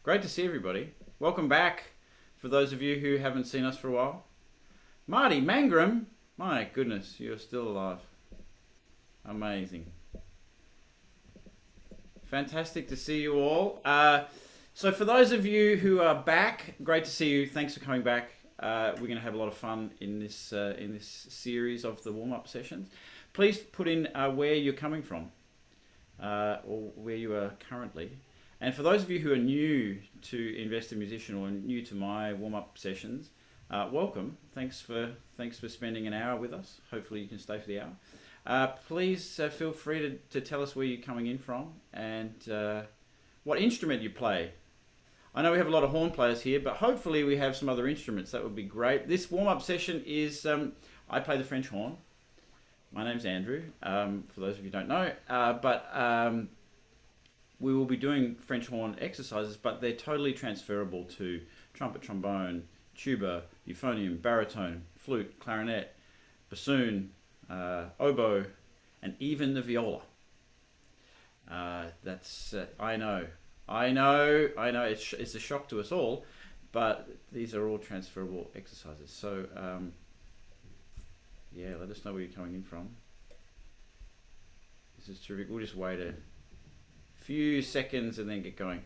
Great to see everybody. Welcome back for those of you who haven't seen us for a while. Marty Mangrum, my goodness, you're still alive. Amazing. Fantastic to see you all. So for those of you who are back, great to see you. Thanks for coming back. We're going to have a lot of fun in this series of the warm-up sessions. Please put in where you're coming from or where you are currently. And for those of you who are new to Invested Musician or new to my warm-up sessions, welcome. Thanks for spending an hour with us. Hopefully you can stay for the hour. Please feel free to tell us where you're coming in from and what instrument you play. I know we have a lot of horn players here, but hopefully we have some other instruments. That would be great. This warm-up session is, I play the French horn. My name's Andrew, for those of you who don't know, we will be doing French horn exercises, but they're totally transferable to trumpet, trombone, tuba, euphonium, baritone, flute, clarinet, bassoon, oboe, and even the viola. I know, it's a shock to us all, but these are all transferable exercises. So, yeah, let us know where you're coming in from. This is terrific. We'll just wait a few seconds and then get going.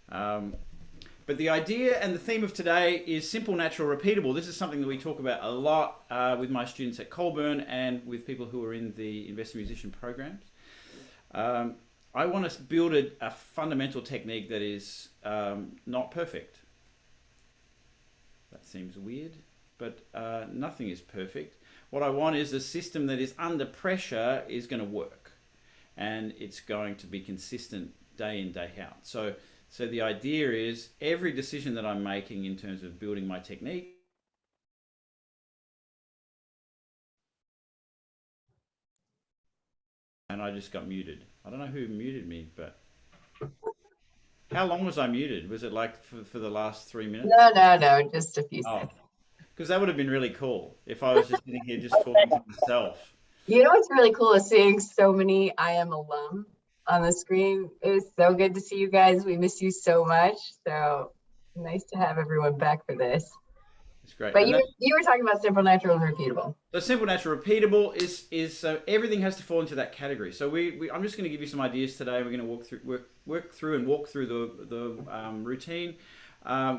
But the idea and the theme of today is simple, natural, repeatable. This is something that we talk about a lot with my students at Colburn and with people who are in the Invested Musician programs. I want to build a fundamental technique that is not perfect. That seems weird, but nothing is perfect. What I want is a system that is under pressure is going to work. And it's going to be consistent day in, day out. So the idea is every decision that I'm making in terms of building my technique. And I just got muted. I don't know who muted me, but how long was I muted? Was it like for the last 3 minutes? No, just a few seconds. Because that would have been really cool if I was just sitting here just talking to myself. You know what's really cool is seeing so many IM alum on the screen. It was so good to see you guys. We miss you so much. So nice to have everyone back for this. It's great. But you were talking about simple, natural, and repeatable. So simple, natural, repeatable is everything has to fall into that category. So I'm just going to give you some ideas today. We're going to walk through the routine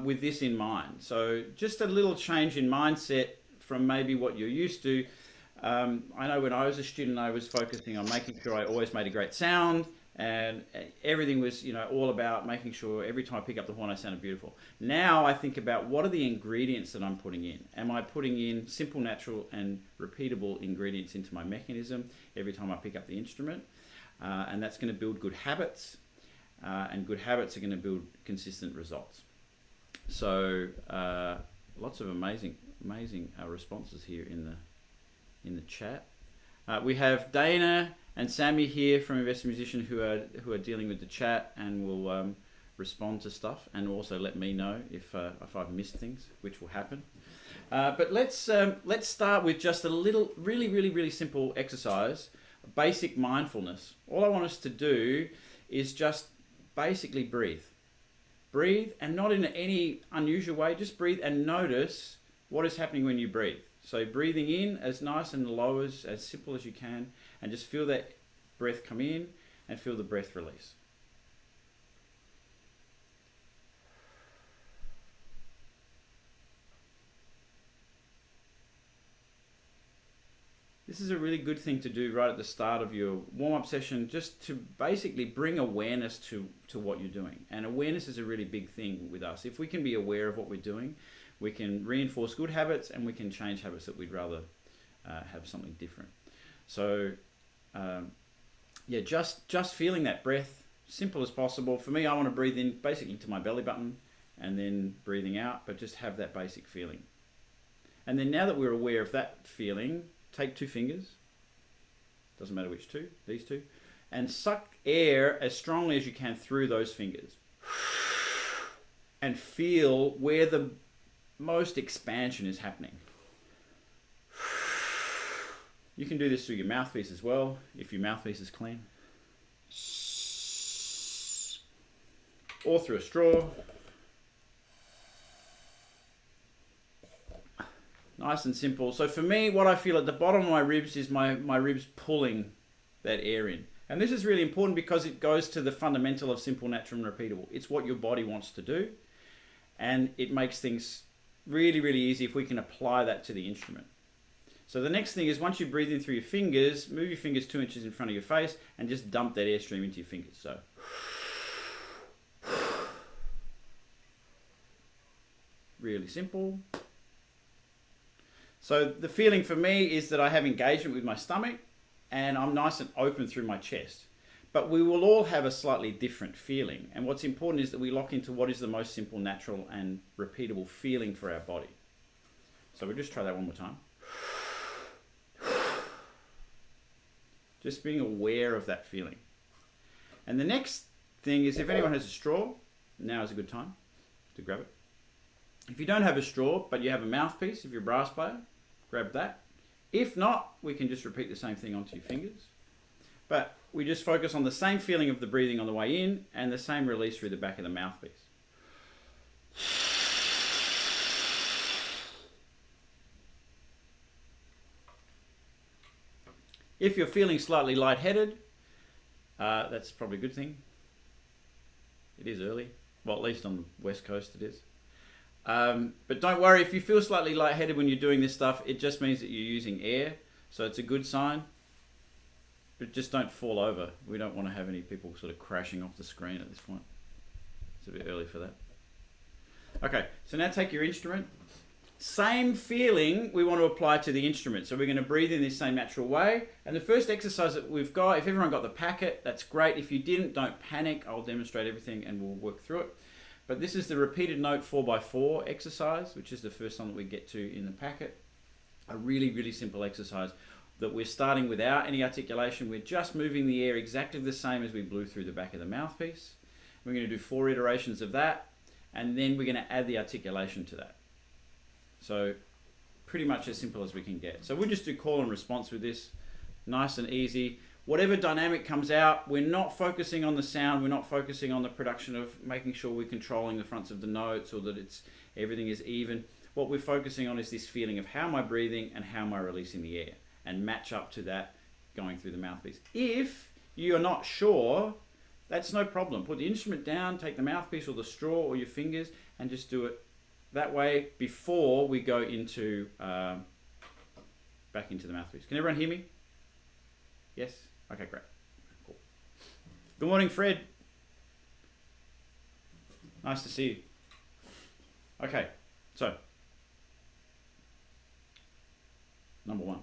with this in mind. So just a little change in mindset from maybe what you're used to. I know when I was a student, I was focusing on making sure I always made a great sound, and everything was, all about making sure every time I pick up the horn, I sounded beautiful. Now I think about what are the ingredients that I'm putting in. Am I putting in simple, natural, and repeatable ingredients into my mechanism every time I pick up the instrument? And that's going to build good habits, and good habits are going to build consistent results. So lots of amazing responses here in the chat. We have Dana and Sammy here from Invested Musician who are dealing with the chat and will respond to stuff and also let me know if I've missed things, which will happen. But let's start with just a little really simple exercise, basic mindfulness. All I want us to do is just basically breathe. Breathe, and not in any unusual way, just breathe and notice what is happening when you breathe. So breathing in as nice and low as simple as you can, and just feel that breath come in and feel the breath release. This is a really good thing to do right at the start of your warm-up session, just to basically bring awareness to what you're doing. And awareness is a really big thing with us. If we can be aware of what we're doing, we can reinforce good habits and we can change habits that we'd rather have something different. So yeah, just feeling that breath, simple as possible. For me, I want to breathe in basically to my belly button and then breathing out, but just have that basic feeling. And then now that we're aware of that feeling, take 2 fingers, doesn't matter which two, these two, and suck air as strongly as you can through those fingers. And feel where the most expansion is happening. You can do this through your mouthpiece as well, if your mouthpiece is clean. Or through a straw. Nice and simple. So for me, what I feel at the bottom of my ribs is my ribs pulling that air in. And this is really important because it goes to the fundamental of simple, natural, and repeatable. It's what your body wants to do. And it makes things really, really easy if we can apply that to the instrument. So the next thing is, once you breathe in through your fingers, move your fingers 2 inches in front of your face and just dump that airstream into your fingers. So really simple. So the feeling for me is that I have engagement with my stomach and I'm nice and open through my chest. But we will all have a slightly different feeling. And what's important is that we lock into what is the most simple, natural, and repeatable feeling for our body. So we'll just try that one more time. Just being aware of that feeling. And the next thing is, if anyone has a straw, now is a good time to grab it. If you don't have a straw, but you have a mouthpiece, if you're a brass player, grab that. If not, we can just repeat the same thing onto your fingers. But we just focus on the same feeling of the breathing on the way in and the same release through the back of the mouthpiece. If you're feeling slightly lightheaded, that's probably a good thing. It is early. Well, at least on the West Coast it is. But don't worry, if you feel slightly lightheaded when you're doing this stuff, it just means that you're using air. So it's a good sign. But just don't fall over. We don't want to have any people sort of crashing off the screen at this point. It's a bit early for that. Okay, so now take your instrument. Same feeling we want to apply to the instrument. So we're going to breathe in this same natural way. And the first exercise that we've got, if everyone got the packet, that's great. If you didn't, don't panic. I'll demonstrate everything and we'll work through it. But this is the repeated note 4x4 exercise, which is the first one that we get to in the packet. A really, really simple exercise that we're starting without any articulation. We're just moving the air exactly the same as we blew through the back of the mouthpiece. We're going to do 4 iterations of that, and then we're going to add the articulation to that. So pretty much as simple as we can get. So we'll just do call and response with this, nice and easy. Whatever dynamic comes out, we're not focusing on the sound, we're not focusing on the production of making sure we're controlling the fronts of the notes or that everything is even. What we're focusing on is this feeling of how am I breathing and how am I releasing the air, and match up to that going through the mouthpiece. If you're not sure, that's no problem. Put the instrument down, take the mouthpiece or the straw or your fingers and just do it that way before we go into back into the mouthpiece. Can everyone hear me? Yes? Okay, great. Cool. Good morning, Fred. Nice to see you. Okay, so number 1.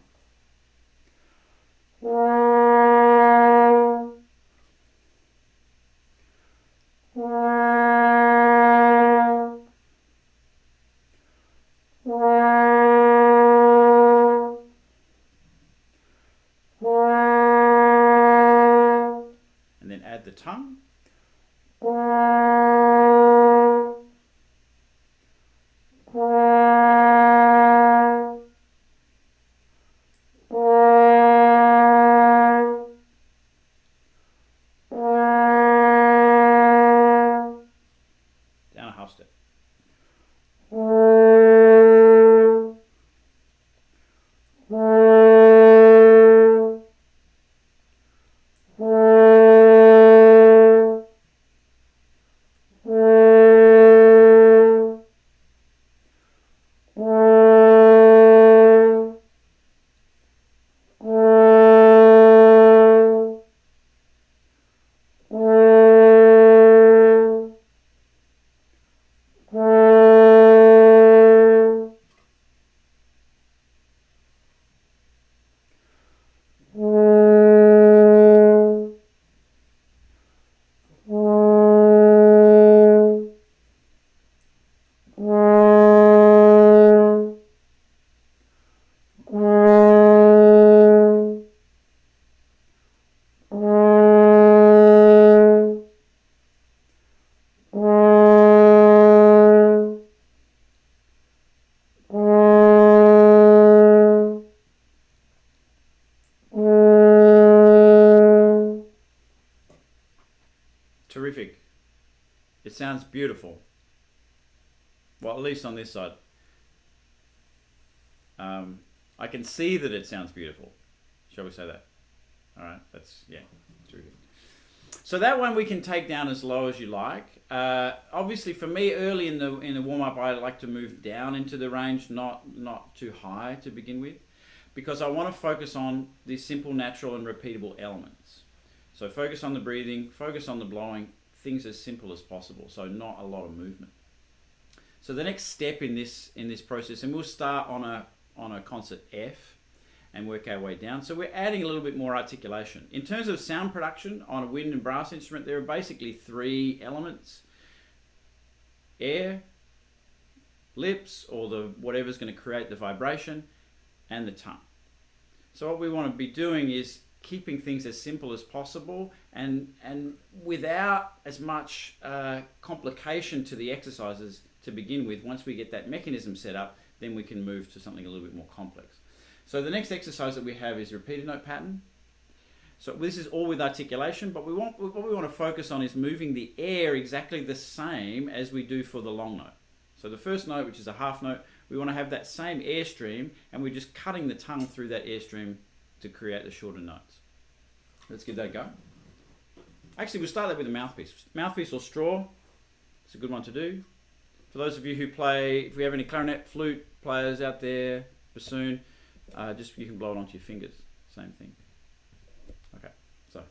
And then add the tongue. Down a half step. Terrific. It sounds beautiful. Well, at least on this side. I can see that it sounds beautiful. Shall we say that? All right, that's really good. So that one we can take down as low as you like. Obviously, for me, early in the warm up, I like to move down into the range, not too high to begin with, because I want to focus on the simple, natural, and repeatable elements. So focus on the breathing, focus on the blowing, things as simple as possible. So not a lot of movement. So the next step in this process, and we'll start on a concert F and work our way down. So we're adding a little bit more articulation. In terms of sound production on a wind and brass instrument, there are basically 3 elements: air, lips, or whatever's going to create the vibration, and the tongue. So what we want to be doing is keeping things as simple as possible and without as much complication to the exercises to begin with. Once we get that mechanism set up, then we can move to something a little bit more complex. So the next exercise that we have is repeated note pattern. So this is all with articulation, but what we want to focus on is moving the air exactly the same as we do for the long note. So the first note, which is a half note, we want to have that same airstream, and we're just cutting the tongue through that airstream to create the shorter notes. Let's give that a go. Actually, we'll start that with a mouthpiece. Mouthpiece or straw, it's a good one to do. For those of you who play, if we have any clarinet, flute players out there, bassoon, just you can blow it onto your fingers. Same thing. Okay, so.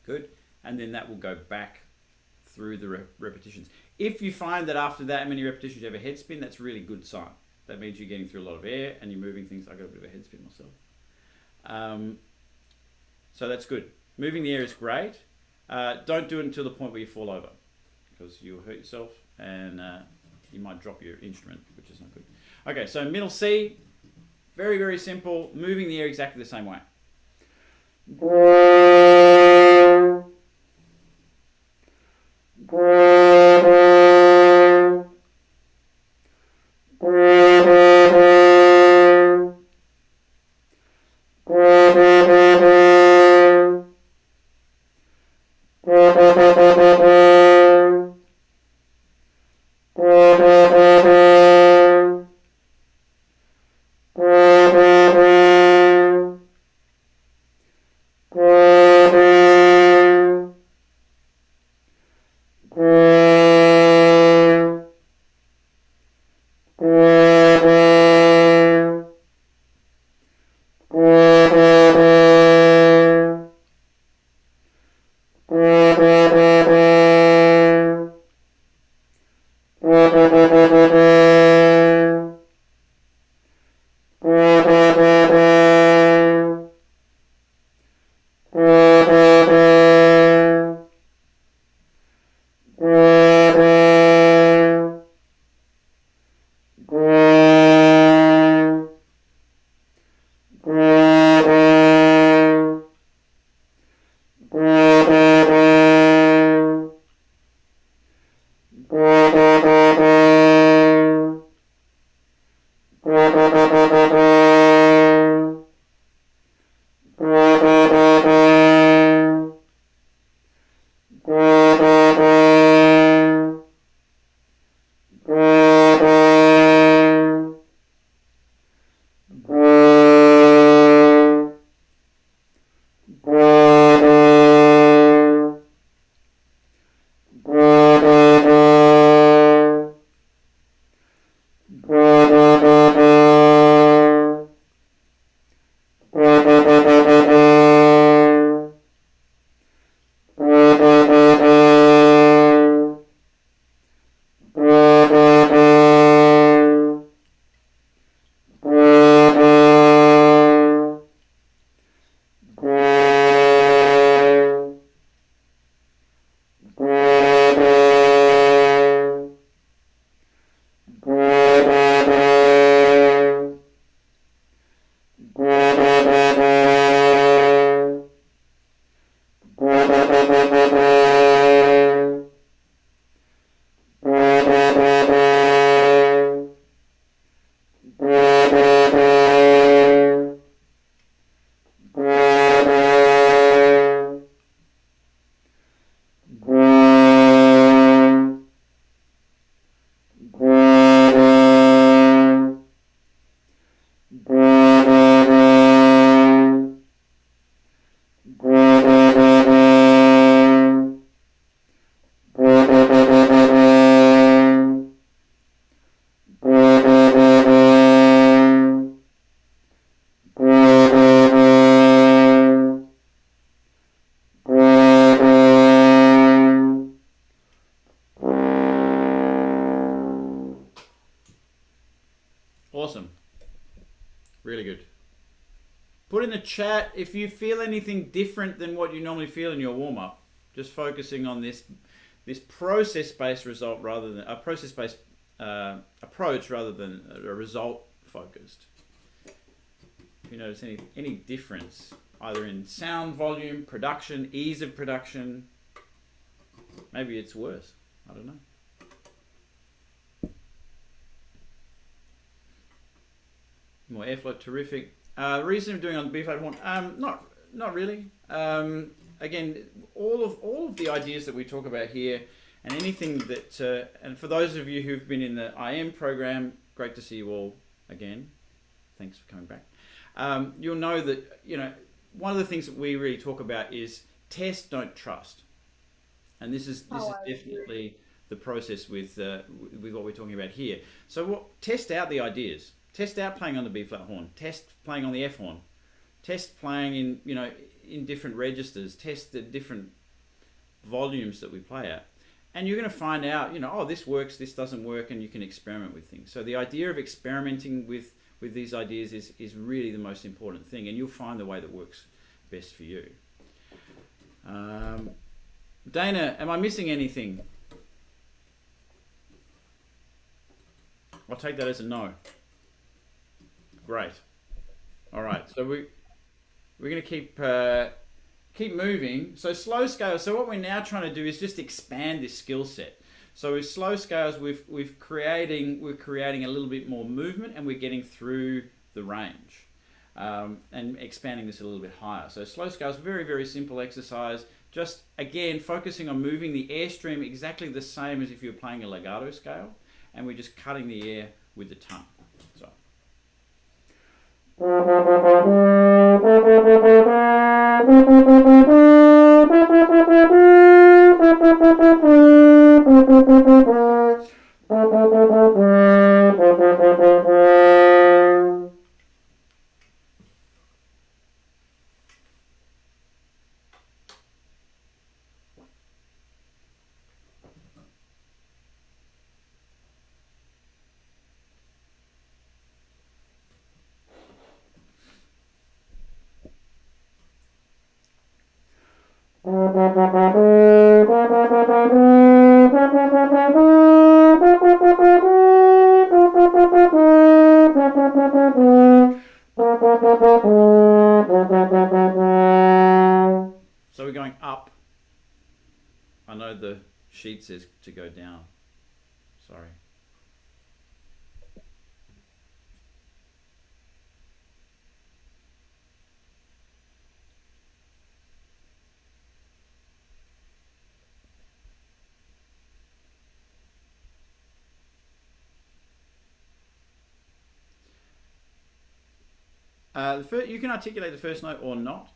Good, and then that will go back through the repetitions. If you find that after that many repetitions you have a head spin, that's a really good sign. That means you're getting through a lot of air and you're moving things. I got a bit of a head spin myself. So that's good. Moving the air is great. Don't do it until the point where you fall over, because you'll hurt yourself and you might drop your instrument, which is not good. Okay, so middle C, very, very simple. Moving the air exactly the same way. Awesome. Really good. Put in the chat if you feel anything different than what you normally feel in your warm-up. Just focusing on this process-based result rather than a process-based approach rather than a result-focused. If you notice any difference, either in sound volume, production, ease of production, maybe it's worse. I don't know. More airflow, terrific. Reason of doing on the B flat horn, not really. Again, all of the ideas that we talk about here, and anything that, and for those of you who've been in the IM program, great to see you all again. Thanks for coming back. You'll know that, you know, one of the things that we really talk about is test, don't trust, and this is definitely the process with what we're talking about here. So test out the ideas. Test out playing on the B flat horn. Test playing on the F horn. Test playing in different registers. Test the different volumes that we play at, and you're going to find out, oh, this works, this doesn't work, and you can experiment with things. So the idea of experimenting with these ideas is really the most important thing, and you'll find the way that works best for you. Dana, am I missing anything? I'll take that as a no. Great. All right, so we're going to keep moving. So slow scales. So what we're now trying to do is just expand this skill set. So with slow scales, we're creating a little bit more movement, and we're getting through the range and expanding this a little bit higher. So slow scales, very, very simple exercise. Just again focusing on moving the airstream exactly the same as if you were playing a legato scale, and we're just cutting the air with the tongue. So. So we're going up. I know the sheet says to go down. Sorry. You can articulate the first note or not.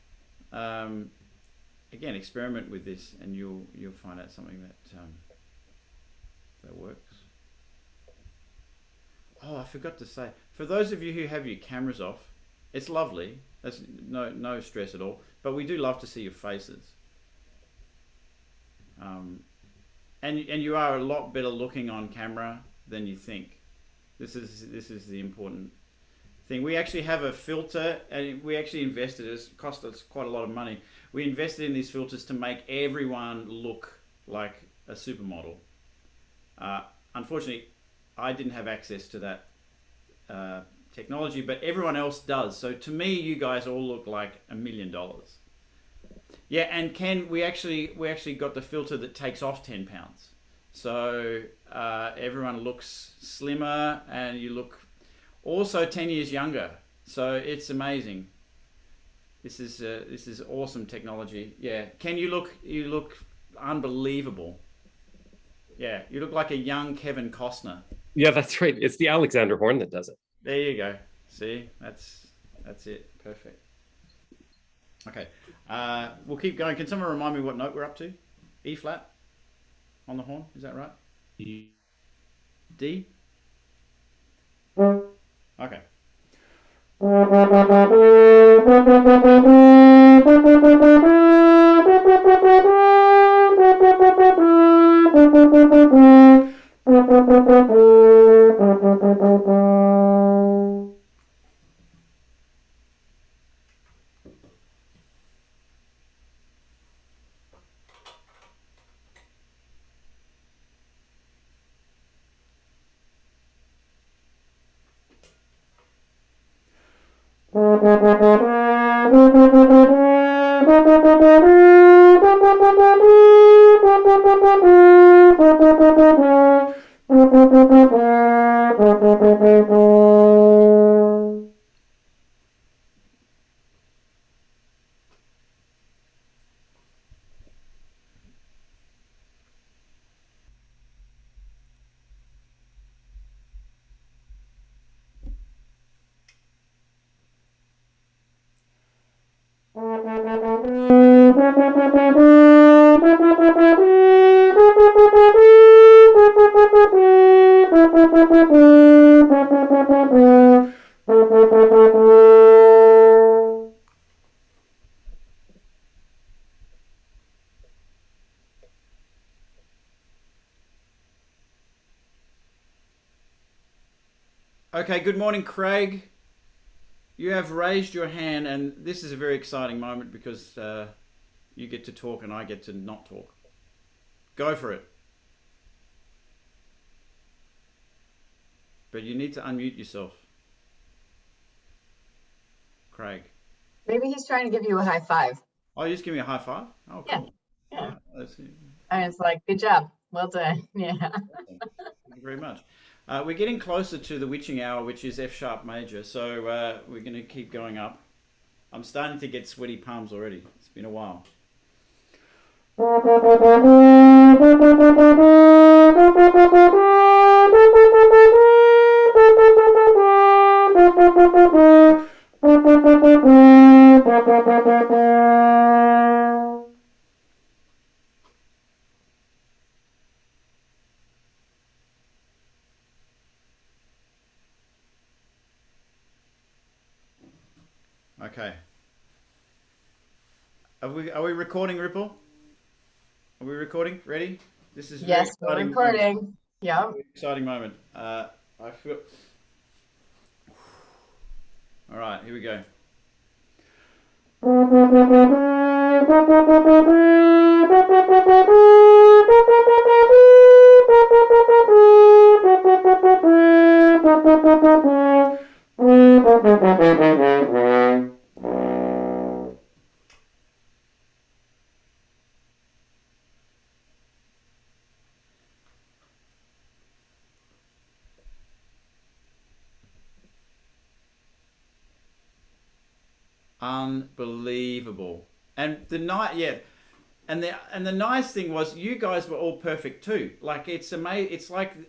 Again, experiment with this, and you'll find out something that works. Oh, I forgot to say, for those of you who have your cameras off, it's lovely. That's no stress at all. But we do love to see your faces. And you are a lot better looking on camera than you think. This is the important thing. We actually have a filter, and we actually invested. It's cost us quite a lot of money. We invested in these filters to make everyone look like a supermodel. Unfortunately, I didn't have access to that technology, but everyone else does. So to me, you guys all look like $1 million. Yeah, and Ken, we actually got the filter that takes off 10 pounds. So everyone looks slimmer, and you look also 10 years younger. So it's amazing. This is awesome technology. Yeah, Ken, you look unbelievable. Yeah, you look like a young Kevin Costner. Yeah, that's right. It's the Alexander horn that does it. There you go. See, that's it. Perfect. Okay, we'll keep going. Can someone remind me what note we're up to? E flat on the horn. Is that right? D. Okay. Okay, good morning, Craig. You have raised your hand, and this is a very exciting moment because you get to talk and I get to not talk. Go for it. But you need to unmute yourself. Craig. Maybe he's trying to give you a high five. Oh, you just give me a high five? Oh, cool. Yeah. Let's see. And it's like, good job. Well done. Yeah. Thank you very much. We're getting closer to the witching hour, which is F sharp major. So we're going to keep going up. I'm starting to get sweaty palms already. It's been a while. Okay. Are we recording, Ripple? Are we recording? Ready? This is yes, we're recording. Yeah. Exciting moment. I feel. All right, here we go. Unbelievable. And the nice thing was you guys were all perfect too. Like it's amazing.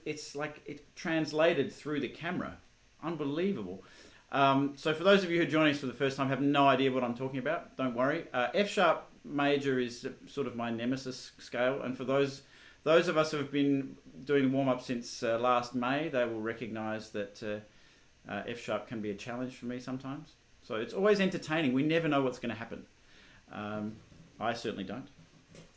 It's like it translated through the camera. Unbelievable. So for those of you who are joining us for the first time, have no idea what I'm talking about, don't worry. F sharp major is sort of my nemesis scale, and for those of us who have been doing warm up since last May, they will recognise that F sharp can be a challenge for me sometimes. So it's always entertaining. We never know what's going to happen. I certainly don't.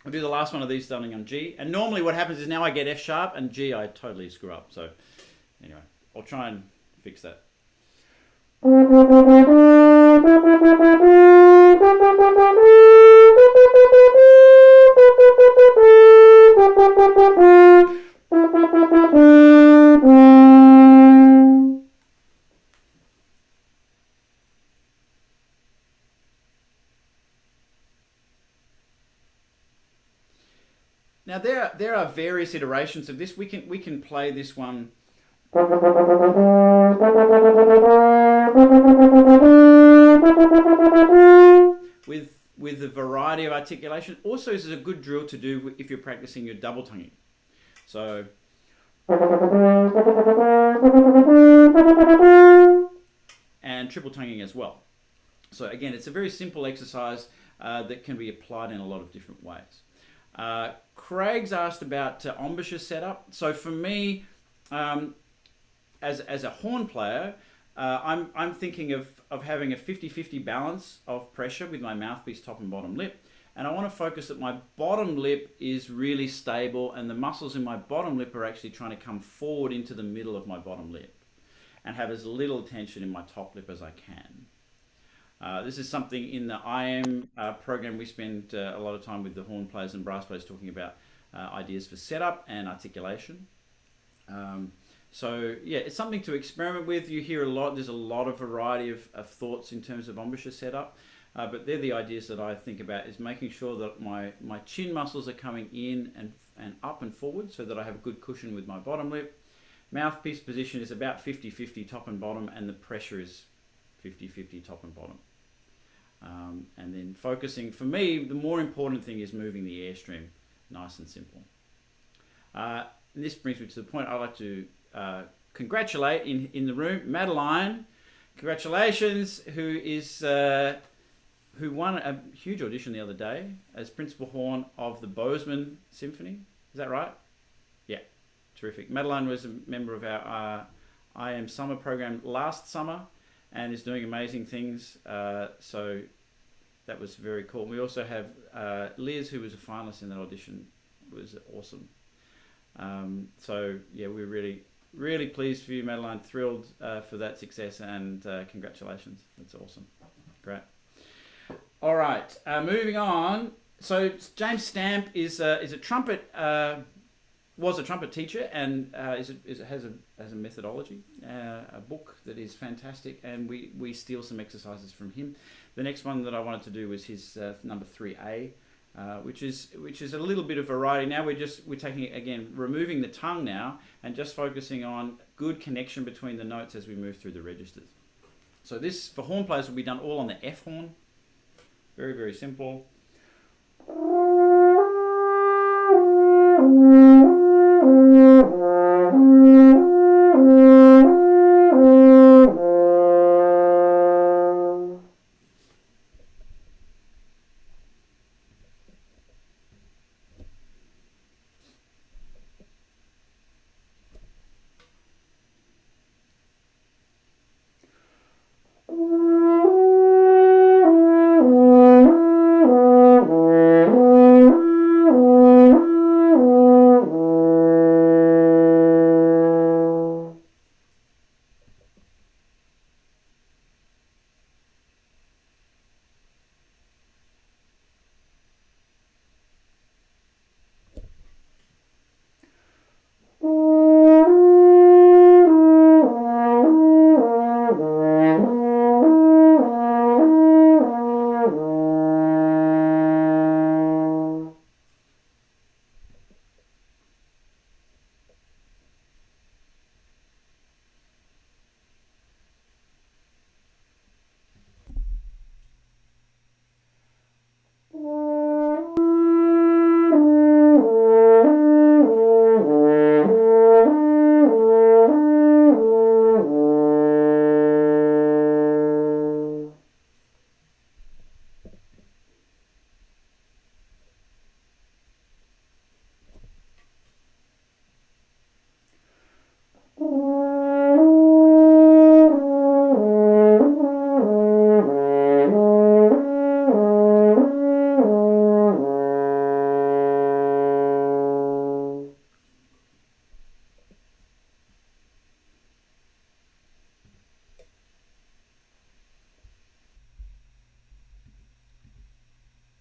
I'll do the last one of these starting on G. And normally what happens is now I get F sharp and G I totally screw up. So anyway, I'll try and fix that. Now there are various iterations of this. We can play this one with a variety of articulation. Also, this is a good drill to do if you're practicing your double tonguing. So and triple tonguing as well. So again, it's a very simple exercise that can be applied in a lot of different ways. Craig's asked about embouchure setup. So for me, as a horn player, I'm thinking of having a 50-50 balance of pressure with my mouthpiece, top and bottom lip. And I want to focus that my bottom lip is really stable and the muscles in my bottom lip are actually trying to come forward into the middle of my bottom lip and have as little tension in my top lip as I can. This is something in the IM program. We spend a lot of time with the horn players and brass players talking about ideas for setup and articulation. So yeah, it's something to experiment with. You hear a lot, there's a lot of variety of thoughts in terms of embouchure setup, but they're the ideas that I think about, is making sure that my chin muscles are coming in and up and forward so that I have a good cushion with my bottom lip. Mouthpiece position is about 50-50 top and bottom, and the pressure is 50-50 top and bottom. And then focusing, for me, the more important thing is moving the airstream nice and simple. And this brings me to the point I'd like to congratulate in the room, Madeline. Congratulations, who won a huge audition the other day as principal horn of the Bozeman Symphony. Is that right? Yeah, terrific. Madeline was a member of our IM summer program last summer and is doing amazing things. So that was very cool. We also have Liz, who was a finalist in that audition. It was awesome. So yeah, we're really pleased for you, Madeline. Thrilled for that success, and congratulations. That's awesome. Great. All right, moving on. So James Stamp is a trumpet, was a trumpet teacher, and has a methodology, a book that is fantastic, and we steal some exercises from him. The next one that I wanted to do was his number 3A. Which is a little bit of variety. Now we're taking it again, removing the tongue now, and just focusing on good connection between the notes as we move through the registers. So this, for horn players, will be done all on the F horn. Very, very simple.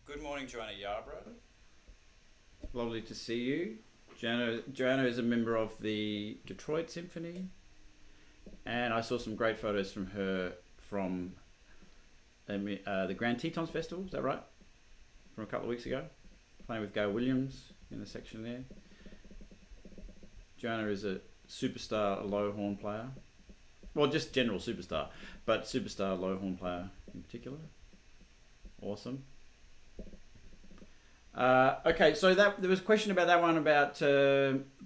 Good morning, Joanna Yarbrough. Lovely to see you. Joanna is a member of the Detroit Symphony, and I saw some great photos from her from the Grand Tetons Festival. Is that right? From a couple of weeks ago, playing with Gail Williams in the section there. Joanna is a superstar low horn player. Well, just general superstar, but superstar low horn player in particular. Awesome. Okay, so there was a question about that one about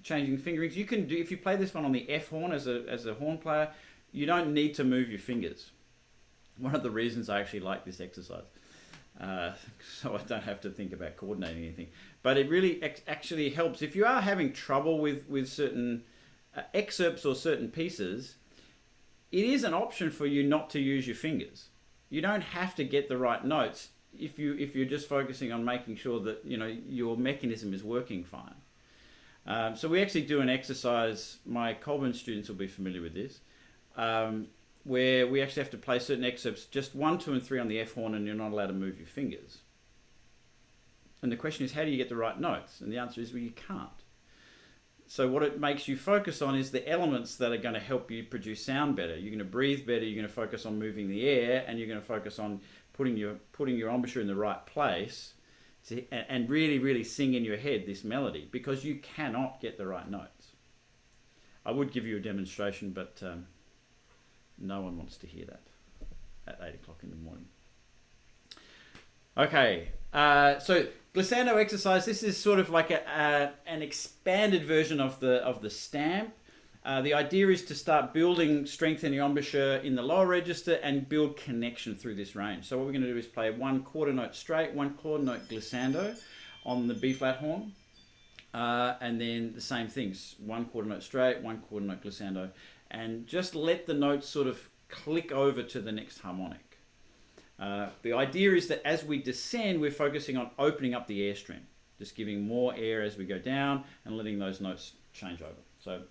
changing fingerings. You can do, if you play this one on the F horn as a horn player, you don't need to move your fingers. one of the reasons I actually like this exercise. So I don't have to think about coordinating anything. But it really actually helps. If you are having trouble with certain excerpts or certain pieces, it is an option for you not to use your fingers. You don't have to get the right notes if you're just focusing on making sure that your mechanism is working fine. So we actually do an exercise. My Colburn students will be familiar with this, where we actually have to play certain excerpts, just 1, 2, and 3 on the F horn, and you're not allowed to move your fingers. And the question is, how do you get the right notes? And the answer is, well, you can't. So what it makes you focus on is the elements that are going to help you produce sound better. You're going to breathe better, you're going to focus on moving the air, and you're going to focus on putting your embouchure in the right place and really, really sing in your head this melody, because you cannot get the right notes. I would give you a demonstration, but no one wants to hear that at 8 o'clock in the morning. Okay, so glissando exercise. This is sort of like an expanded version of the stamp. The idea is to start building strength in your embouchure in the lower register and build connection through this range. So what we're going to do is play 1 quarter note straight, 1 quarter note glissando on the B flat horn, and then the same things: 1 quarter note straight, 1 quarter note glissando, and just let the notes sort of click over to the next harmonic. The idea is that as we descend, we're focusing on opening up the airstream, just giving more air as we go down and letting those notes change over. So.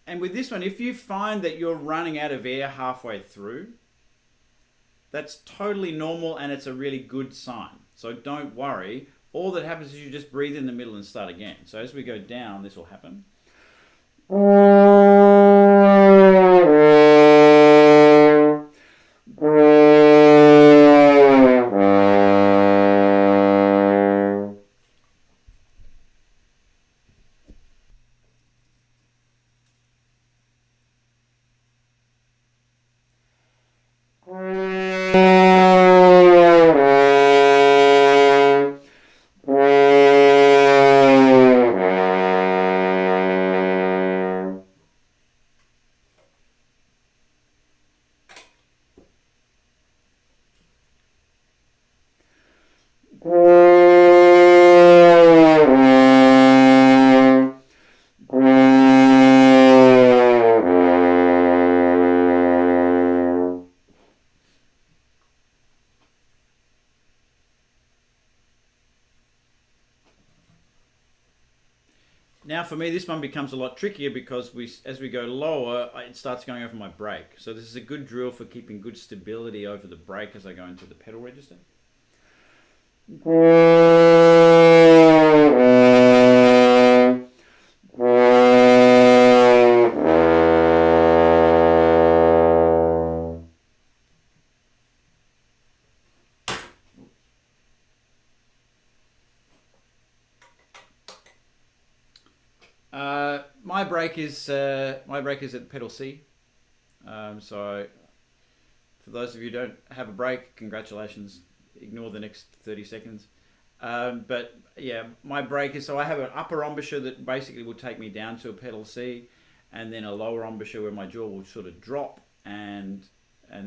And with this one, if you find that you're running out of air halfway through, that's totally normal and it's a really good sign. So don't worry. All that happens is you just breathe in the middle and start again. So as we go down, this will happen. Now for me, this one becomes a lot trickier because as we go lower, it starts going over my break. So this is a good drill for keeping good stability over the break as I go into the pedal register. My break is at pedal C. So for those of you who don't have a break, congratulations. Ignore the next 30 seconds. But yeah, my break is, so I have an upper embouchure that basically will take me down to a pedal C, and then a lower embouchure where my jaw will sort of drop and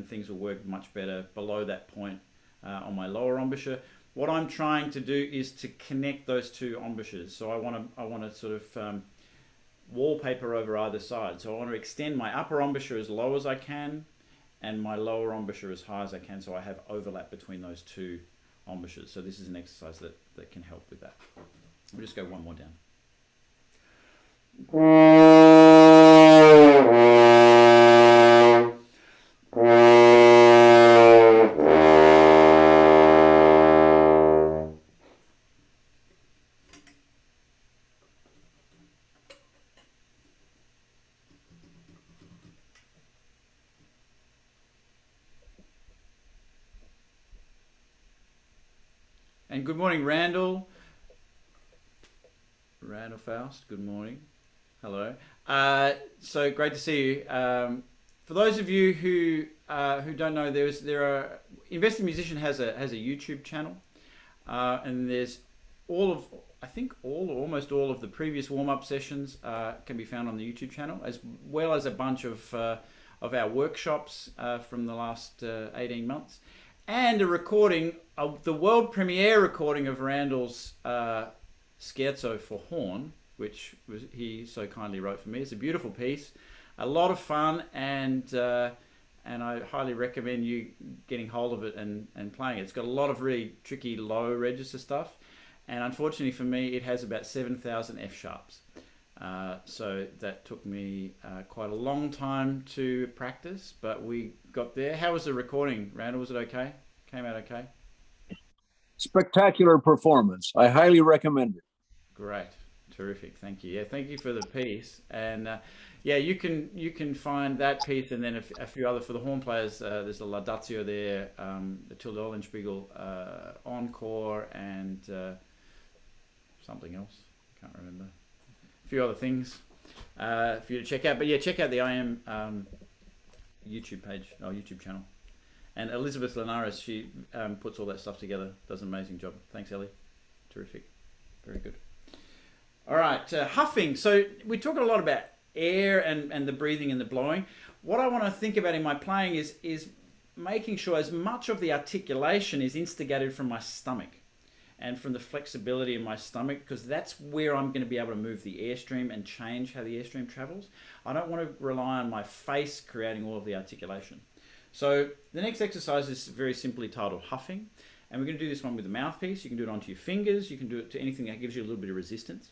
things will work much better below that point on my lower embouchure. What I'm trying to do is to connect those two embouchures. So I want to sort of wallpaper over either side. So I want to extend my upper embouchure as low as I can and my lower embouchure as high as I can, so I have overlap between those two embouchures. So this is an exercise that can help with that. We'll just go one more down. And good morning, Randall. Randall Faust, good morning. Hello. So great to see you. For those of you who don't know, Invested Musician has a YouTube channel, and there's I think all or almost all of the previous warm-up sessions can be found on the YouTube channel, as well as a bunch of our workshops from the last 18 months, and a recording of the world premiere recording of Randall's Scherzo for horn, which he so kindly wrote for me. It's a beautiful piece, a lot of fun, and I highly recommend you getting hold of it and playing it. It's got a lot of really tricky low register stuff, and unfortunately for me, it has about 7,000 F sharps. So that took me quite a long time to practice, but we got there. How was the recording, Randall? Was it okay? Came out okay? Spectacular performance. I highly recommend it. Great, terrific, thank you. Yeah, thank you for the piece, and yeah, you can find that piece, and then a few other for the horn players. There's a Laudatio there, the Tilde Eulenspiegel encore, and something else. I can't remember. A few other things for you to check out. But yeah, check out the IM YouTube page, or YouTube channel. And Elizabeth Linares, she puts all that stuff together. Does an amazing job. Thanks, Ellie. Terrific. Very good. All right, huffing. So we talk a lot about air and the breathing and the blowing. What I want to think about in my playing is making sure as much of the articulation is instigated from my stomach and from the flexibility in my stomach, because that's where I'm going to be able to move the airstream and change how the airstream travels. I don't want to rely on my face creating all of the articulation. So the next exercise is very simply titled huffing, and we're going to do this one with the mouthpiece. You can do it onto your fingers. You can do it to anything that gives you a little bit of resistance.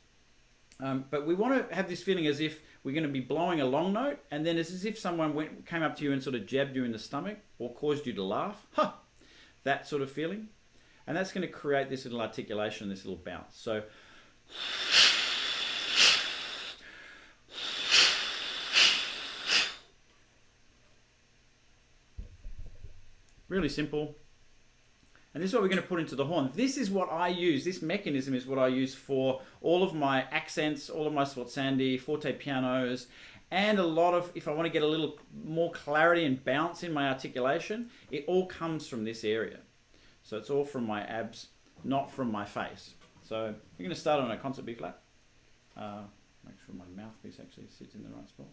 But we want to have this feeling as if we're going to be blowing a long note, and then it's as if someone came up to you and sort of jabbed you in the stomach or caused you to laugh. Ha! That sort of feeling. And that's going to create this little articulation, this little bounce. So really simple. And this is what we're going to put into the horn. This is what I use. This mechanism is what I use for all of my accents, all of my sforzandi, forte pianos, and a lot of, if I want to get a little more clarity and bounce in my articulation, it all comes from this area. So it's all from my abs, not from my face. So we're going to start on a concert B flat. Make sure my mouthpiece actually sits in the right spot.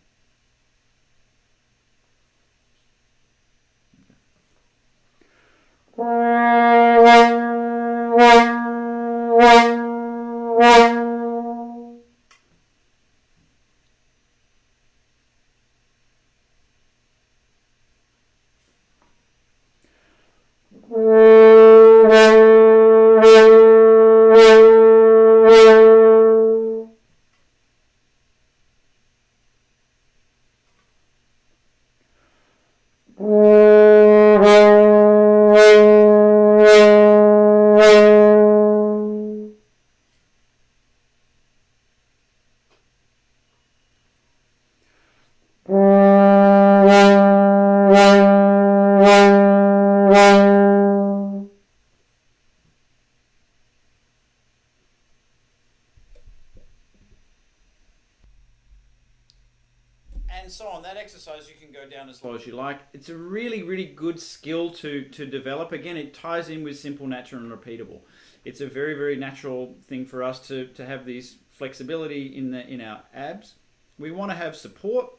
And so on. That exercise you can go down as low as you like. It's a really, really good skill to develop. Again, it ties in with simple, natural, and repeatable. It's a very, very natural thing for us to have these flexibility in our abs. We want to have support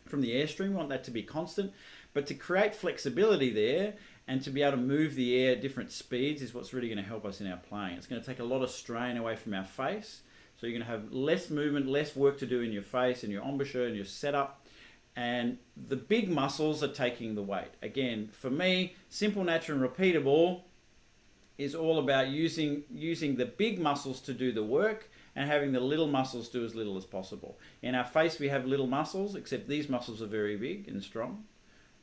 from the airstream. We want that to be constant. But to create flexibility there and to be able to move the air at different speeds is what's really going to help us in our playing. It's going to take a lot of strain away from our face. So you're going to have less movement, less work to do in your face and your embouchure and your setup. And the big muscles are taking the weight. Again, for me, simple, natural, and repeatable is all about using the big muscles to do the work and having the little muscles do as little as possible. In our face, we have little muscles, except these muscles are very big and strong,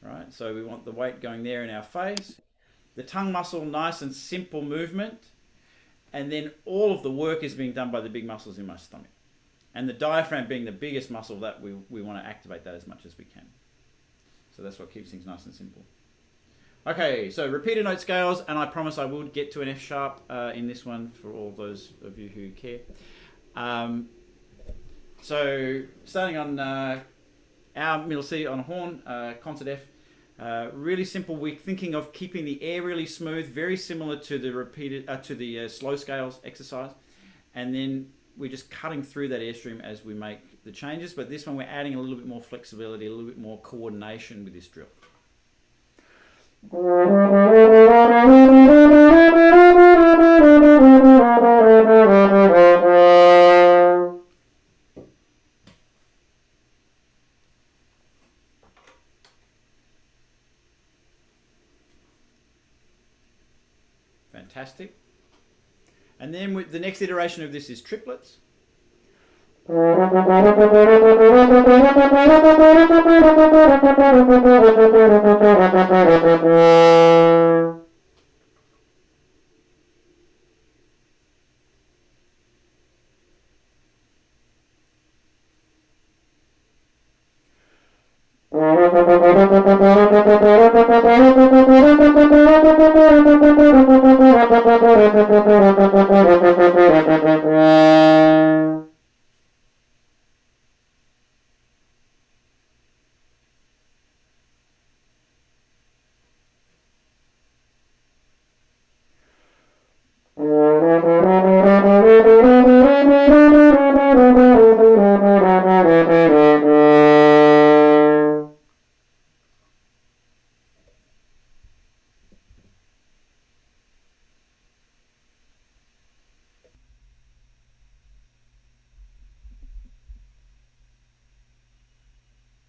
right? So we want the weight going there in our face. The tongue muscle, nice and simple movement. And then all of the work is being done by the big muscles in my stomach. And the diaphragm being the biggest muscle, that we want to activate that as much as we can. So that's what keeps things nice and simple. Okay, so repeated note scales, and I promise I will get to an F sharp in this one for all those of you who care. So starting on our middle C on a horn, concert F. Really simple. We're thinking of keeping the air really smooth, very similar to the slow scales exercise, and then we're just cutting through that airstream as we make the changes. But this one we're adding a little bit more flexibility, a little bit more coordination with this drill. Fantastic. And then the next iteration of this is triplets.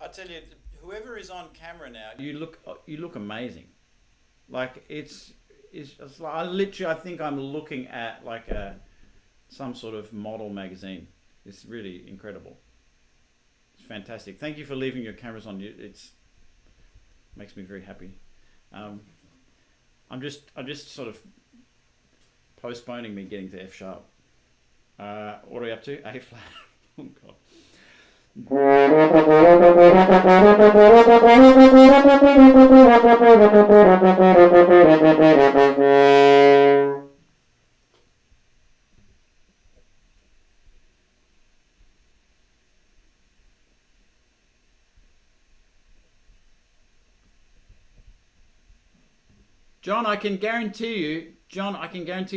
I tell you, whoever is on camera now, you look amazing. Like it's like, I think I'm looking at like some sort of model magazine. It's really incredible. It's fantastic. Thank you for leaving your cameras on. It's makes me very happy. I'm just sort of postponing me getting to F sharp. What are we up to? A flat. Oh God. John, I can guarantee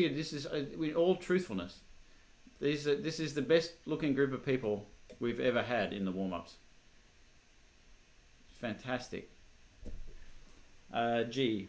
you, this is, with all truthfulness, this is the best looking group of people we've ever had in the warm-ups. Fantastic. G.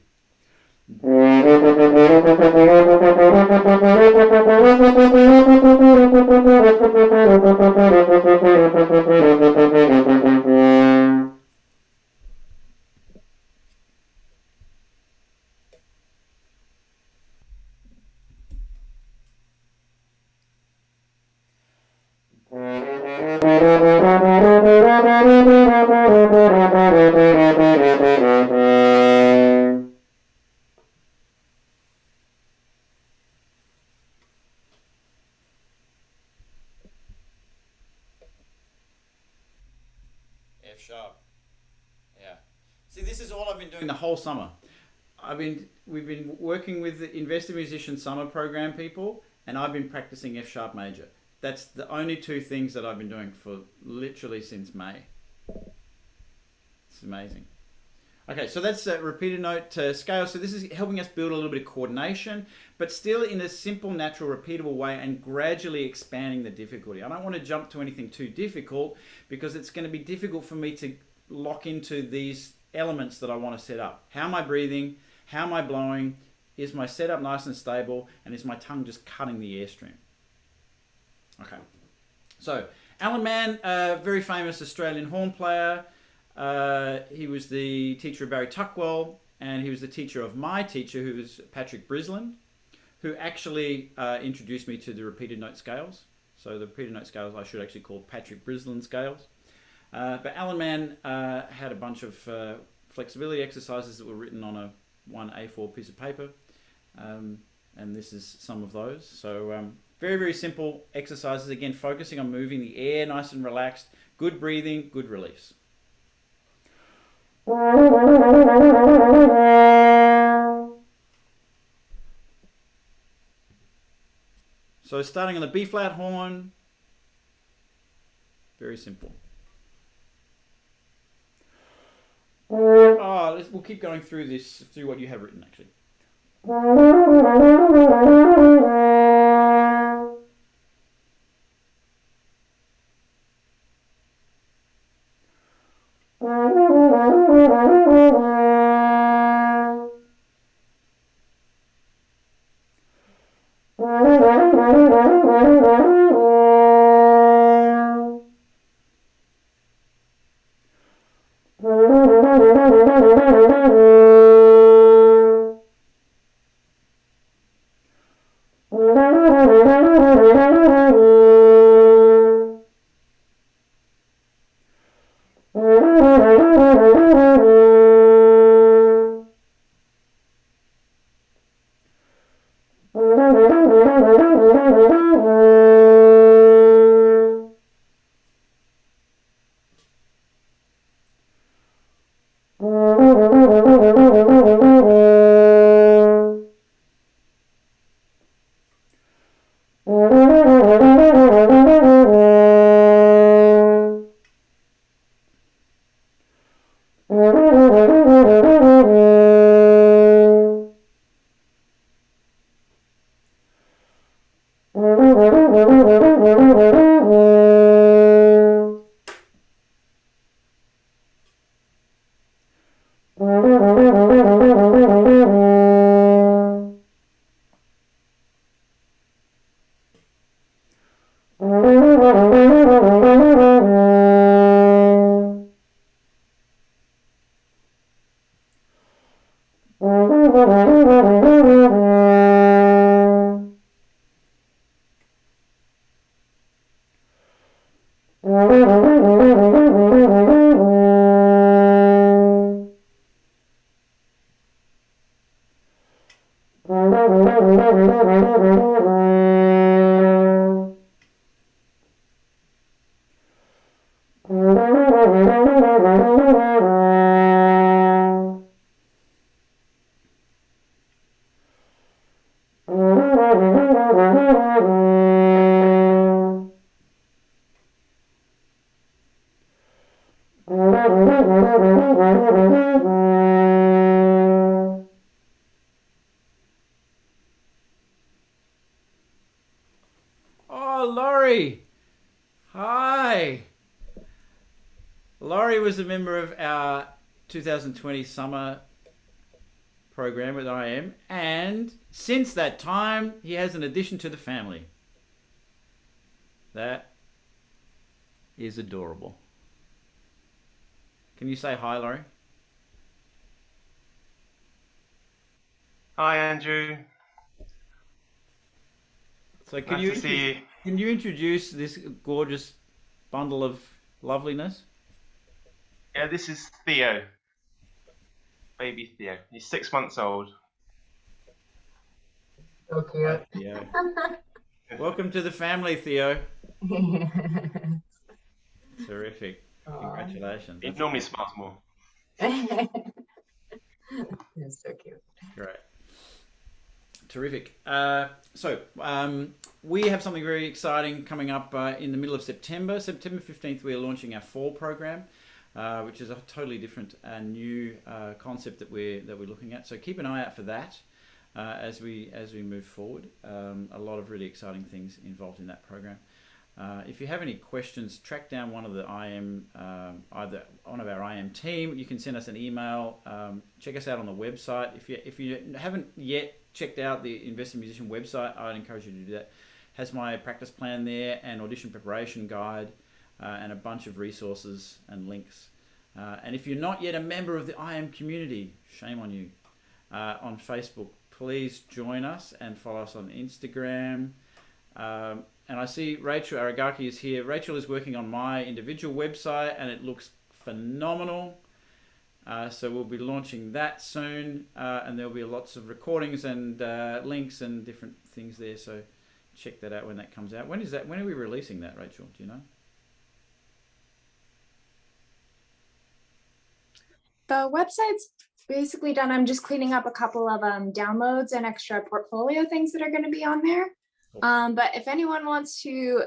F sharp. Yeah. See, this is all I've been doing the whole summer. We've been working with the Invested Musician Summer Program people, and I've been practicing F sharp major. That's the only two things that I've been doing for literally since May. It's amazing. Okay, so that's a repeated note scale. So this is helping us build a little bit of coordination, but still in a simple, natural, repeatable way, and gradually expanding the difficulty. I don't want to jump to anything too difficult because it's going to be difficult for me to lock into these elements that I want to set up. How am I breathing? How am I blowing? Is my setup nice and stable? And is my tongue just cutting the airstream? Okay. So Alan Mann, very famous Australian horn player. He was the teacher of Barry Tuckwell, and he was the teacher of my teacher, who was Patrick Brislin. who actually introduced me to the repeated note scales. So the repeated note scales I should actually call Patrick Brislin scales. But Alan Mann had a bunch of flexibility exercises that were written on one A4 piece of paper. And this is some of those. So very, very simple exercises. Again, focusing on moving the air nice and relaxed. Good breathing, good release. So starting on the B flat horn, very simple. We'll keep going through what you have written actually. Laurie. Hi. Laurie was a member of our 2020 summer program with IM, and since that time, he has an addition to the family. That is adorable. Can you say hi, Laurie? Hi, Andrew. So Nice to see you. Can you introduce this gorgeous bundle of loveliness? Yeah, this is Theo. Baby Theo. He's 6 months old. So cute. Hi, Theo. Welcome to the family, Theo. Terrific. Aw. Congratulations. He That's normally smiles more. It's so cute. great. Terrific. We have something very exciting coming up in the middle of September. September 15th, we are launching our fall program, which is a totally different and new concept that we're looking at. So keep an eye out for that as we move forward. A lot of really exciting things involved in that program. If you have any questions, track down one of the IM, either one of our IM team. You can send us an email. Check us out on the website. If you haven't yet checked out the Invested Musician website, I'd encourage you to do that. Has my practice plan there, and audition preparation guide, and a bunch of resources and links. And if you're not yet a member of the IM community, shame on you. On Facebook, please join us and follow us on Instagram. And I see Rachel Aragaki is here. Rachel is working on my individual website and it looks phenomenal. So we'll be launching that soon, and there'll be lots of recordings and links and different things there. So check that out when that comes out. When is that? When are we releasing that, Rachel? Do you know? The website's basically done. I'm just cleaning up a couple of downloads and extra portfolio things that are going to be on there. Cool. But if anyone wants to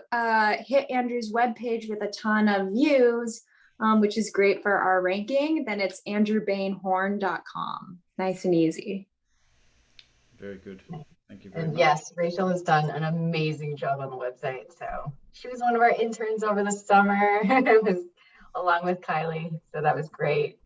hit Andrew's webpage with a ton of views, which is great for our ranking, then it's andrewbainhorn.com. Nice and easy. Very good. Thank you very And much. yes, Rachel has done an amazing job on the website. So she was one of our interns over the summer. It was along with Kylie. So that was great.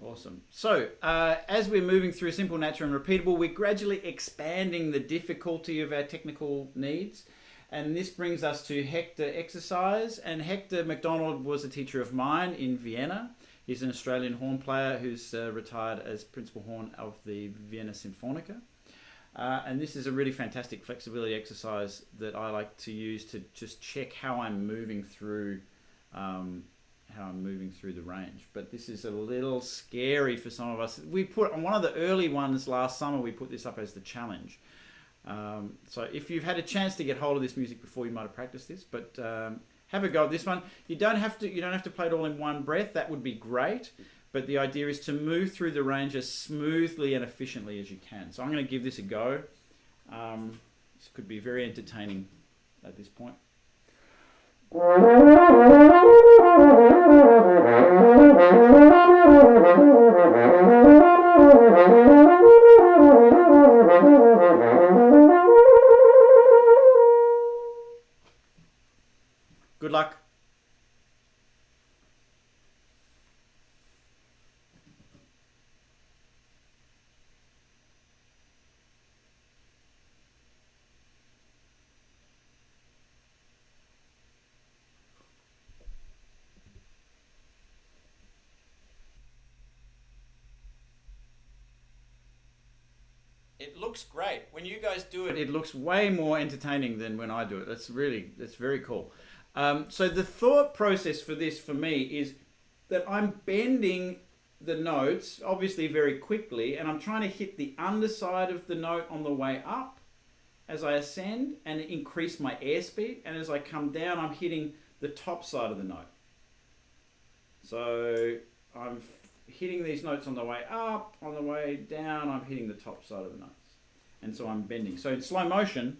Awesome. So, as we're moving through Simple, Natural, and Repeatable, we're gradually expanding the difficulty of our technical needs. And this brings us to Hector Exercise. And Hector MacDonald was a teacher of mine in Vienna. He's an Australian horn player who's retired as principal horn of the Vienna Sinfonica. And this is a really fantastic flexibility exercise that I like to use to just check how I'm moving through the range. But this is a little scary for some of us. We put on one of the early ones last summer, we put this up as the challenge. So if you've had a chance to get hold of this music before, you might have practiced this, but have a go at this one. You don't have to play it all in one breath. That would be great. But the idea is to move through the range as smoothly and efficiently as you can. So I'm going to give this a go. This could be very entertaining at this point. Good luck. It looks great. When you guys do it, it looks way more entertaining than when I do it. That's very cool. So the thought process for this, for me, is that I'm bending the notes, obviously very quickly, and I'm trying to hit the underside of the note on the way up as I ascend and increase my airspeed. And as I come down, I'm hitting the top side of the note. So I'm hitting these notes on the way up, on the way down, I'm hitting the top side of the notes. And so I'm bending. So in slow motion,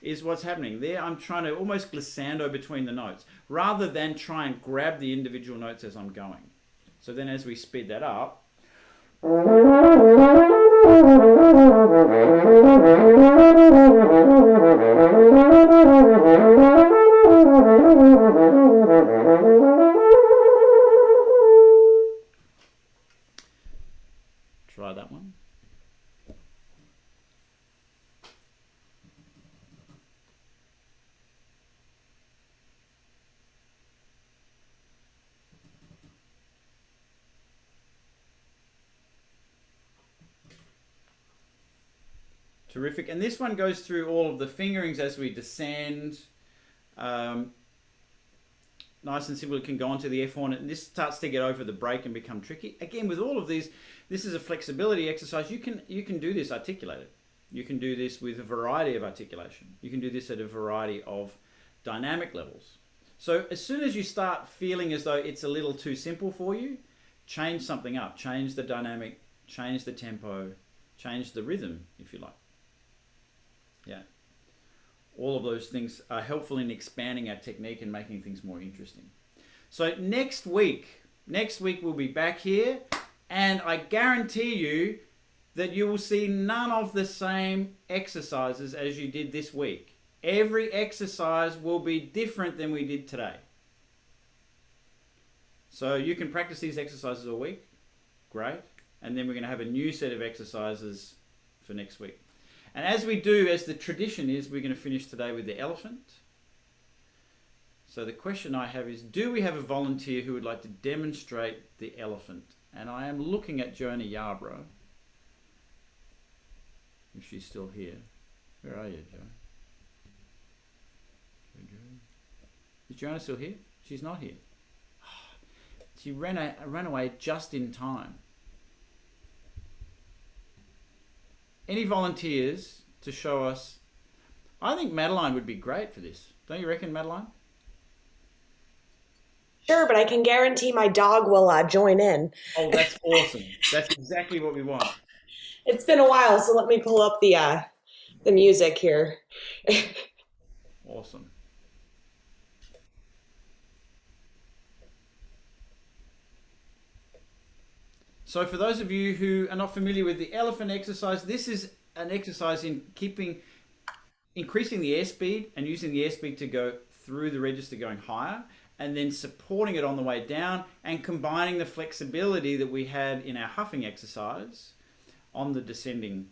is what's happening. There I'm trying to almost glissando between the notes, rather than try and grab the individual notes as I'm going. So then as we speed that up, try that one. Terrific. And this one goes through all of the fingerings as we descend. Nice and simple. It can go onto the F horn, and this starts to get over the break and become tricky. Again, with all of these, this is a flexibility exercise. You can do this articulated. You can do this with a variety of articulation. You can do this at a variety of dynamic levels. So as soon as you start feeling as though it's a little too simple for you, change something up. Change the dynamic, change the tempo, change the rhythm, if you like. Yeah. All of those things are helpful in expanding our technique and making things more interesting. So next week we'll be back here, and I guarantee you that you will see none of the same exercises as you did this week. Every exercise will be different than we did today. So you can practice these exercises all week. Great. And then we're going to have a new set of exercises for next week. And as we do, as the tradition is, we're going to finish today with the elephant. So the question I have is, do we have a volunteer who would like to demonstrate the elephant? And I am looking at Jonah Yarbrough, if she's still here. Where are you, Jo? Is Jonah still here? She's not here. She ran away just in time. Any volunteers to show us? I think Madeline would be great for this. Don't you reckon, Madeline? Sure, but I can guarantee my dog will join in. Oh, that's awesome. That's exactly what we want. It's been a while, so let me pull up the music here. Awesome. So for those of you who are not familiar with the elephant exercise, this is an exercise in increasing the airspeed and using the airspeed to go through the register going higher, and then supporting it on the way down and combining the flexibility that we had in our huffing exercise on the descending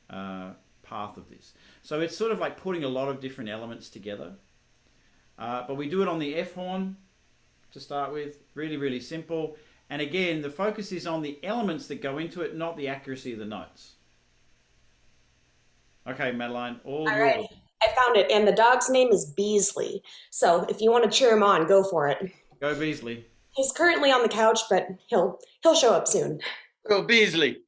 path of this. So it's sort of like putting a lot of different elements together. But we do it on the F horn to start with, really, really simple. And again, the focus is on the elements that go into it, not the accuracy of the notes. Okay, Madeline, all yours. Right. I found it, and the dog's name is Beasley. So if you want to cheer him on, go for it. Go Beasley. He's currently on the couch, but he'll show up soon. Go Beasley.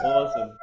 Awesome.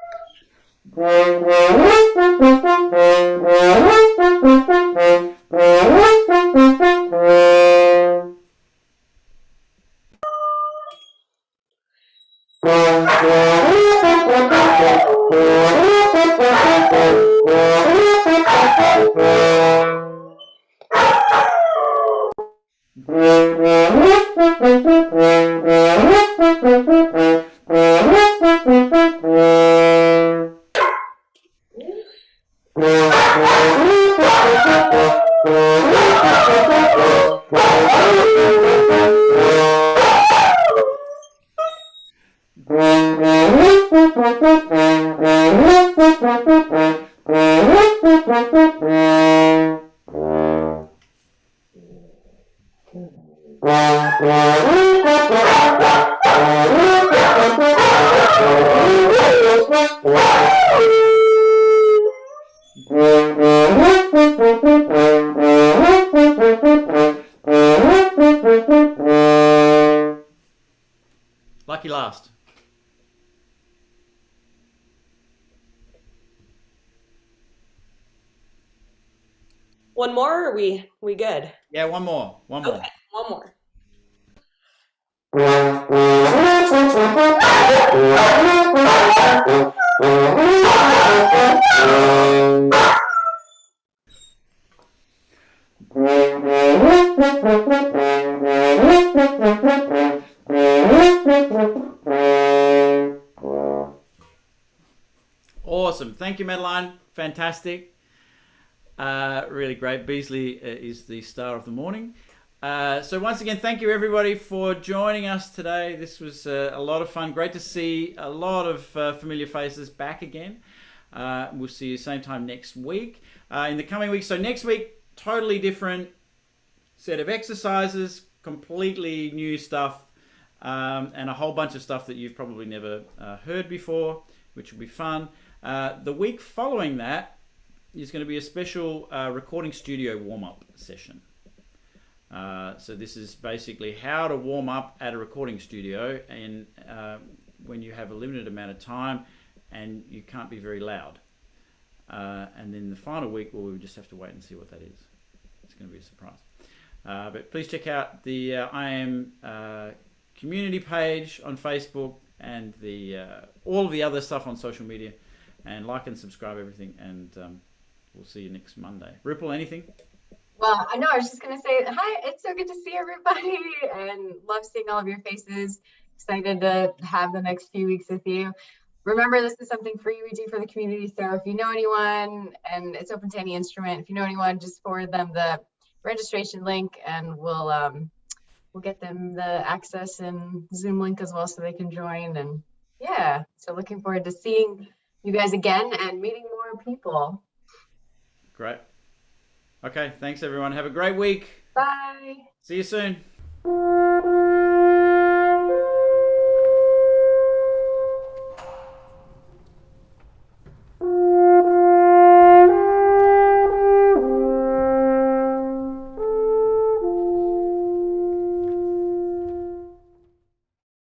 Lucky last. One more, or are we good? Yeah, one more. One more. Okay, one more. Awesome. Thank you, Madeline. Fantastic. Really great. Beasley is the star of the morning. So once again, thank you everybody for joining us today. This was a lot of fun. Great to see a lot of familiar faces back again. We'll see you same time next week. In the coming week. So next week, totally different set of exercises, completely new stuff, and a whole bunch of stuff that you've probably never heard before, which will be fun. The week following that is going to be a special recording studio warm-up session. So this is basically how to warm up at a recording studio, and when you have a limited amount of time and you can't be very loud. And then the final week, well, we just have to wait and see what that is. It's going to be a surprise. But please check out the IAM community page on Facebook and the all of the other stuff on social media, and like and subscribe everything, and we'll see you next Monday. Ripple, anything? Well, I know, I was just going to say, hi, it's so good to see everybody and love seeing all of your faces. Excited to have the next few weeks with you. remember, this is something free we do for the community. So if you know anyone, and it's open to any instrument, if you know anyone, just forward them the registration link, and we'll get them the access and Zoom link as well, so they can join. And yeah, so looking forward to seeing you guys again and meeting more people. Great. Okay, thanks everyone. Have a great week. Bye. See you soon.